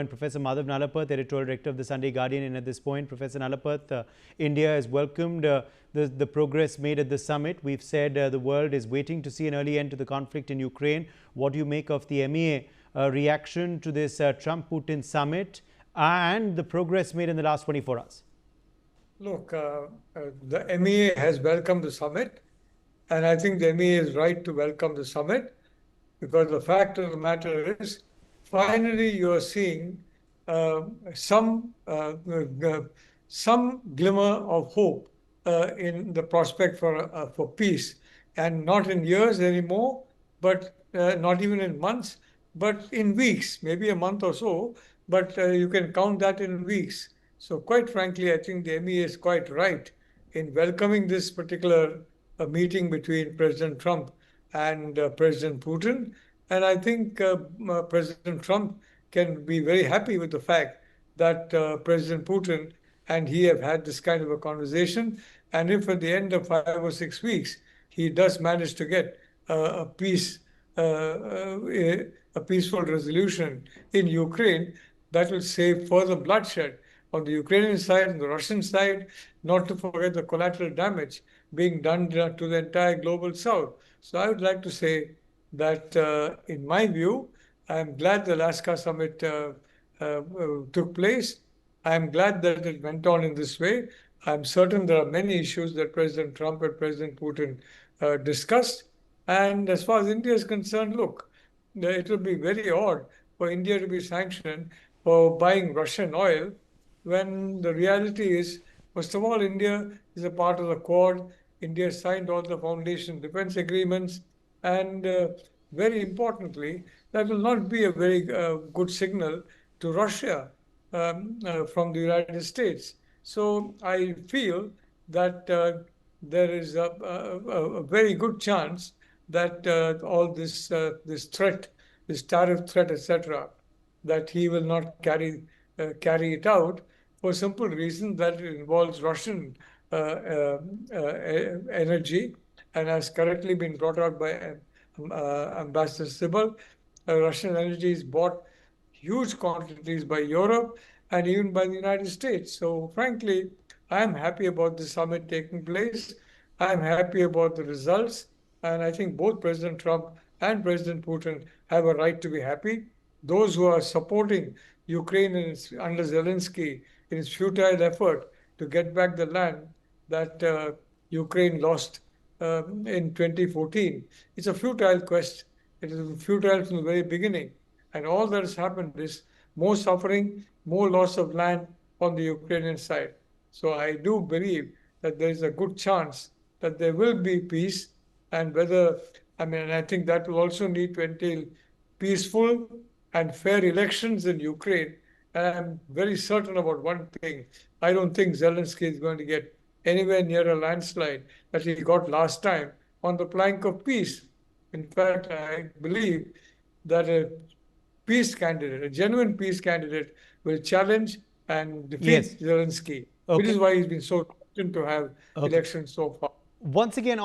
Professor Madhav Nalapat, Editorial Director of the Sunday Guardian. And at this point, Professor Nalapat, India has welcomed the progress made at the summit. We've said the world is waiting to see an early end to the conflict in Ukraine. What do you make of the MEA reaction to this Trump-Putin summit and the progress made in the last 24 hours? Look, the MEA has welcomed the summit, and I think the MEA is right to welcome the summit, because the fact of the matter is, finally you are seeing some glimmer of hope in the prospect for peace, and not in years anymore, but not even in months, but in weeks, maybe a month or so, but you can count that in weeks. So quite frankly, I think the MEA is quite right in welcoming this particular meeting between President Trump and President Putin. And I think President Trump can be very happy with the fact that President Putin and he have had this kind of a conversation. And if at the end of 5 or 6 weeks, he does manage to get a peaceful resolution in Ukraine, that will save further bloodshed on the Ukrainian side and the Russian side, not to forget the collateral damage being done to the entire global south. So I would like to say that, in my view, I'm glad the Alaska summit took place. I'm glad that it went on in this way. I'm certain there are many issues that President Trump and President Putin discussed. And as far as India is concerned, look, it will be very odd for India to be sanctioned for buying Russian oil, when the reality is, first of all, India is a part of the Quad. India signed all the foundation defense agreements. And very importantly, that will not be a very good signal to Russia from the United States. So I feel that there is a very good chance that all this threat, this tariff threat, etc., that he will not carry it out, for a simple reason that it involves Russian energy, and has correctly been brought out by Ambassador Sybil. Russian energy is bought huge quantities by Europe and even by the United States. So frankly, I'm happy about the summit taking place. I'm happy about the results. And I think both President Trump and President Putin have a right to be happy. Those who are supporting Ukraine under Zelensky in its futile effort to get back the land that Ukraine lost in 2014. It's a futile quest. It is futile from the very beginning. And all that has happened is more suffering, more loss of land on the Ukrainian side. So I do believe that there is a good chance that there will be peace. And I think that will also need to entail peaceful and fair elections in Ukraine. And I'm very certain about one thing. I don't think Zelensky is going to get anywhere near a landslide that he got last time on the plank of peace. In fact, I believe that a genuine peace candidate, will challenge and defeat Zelensky, which is why he's been so reluctant to have elections so far. Once again,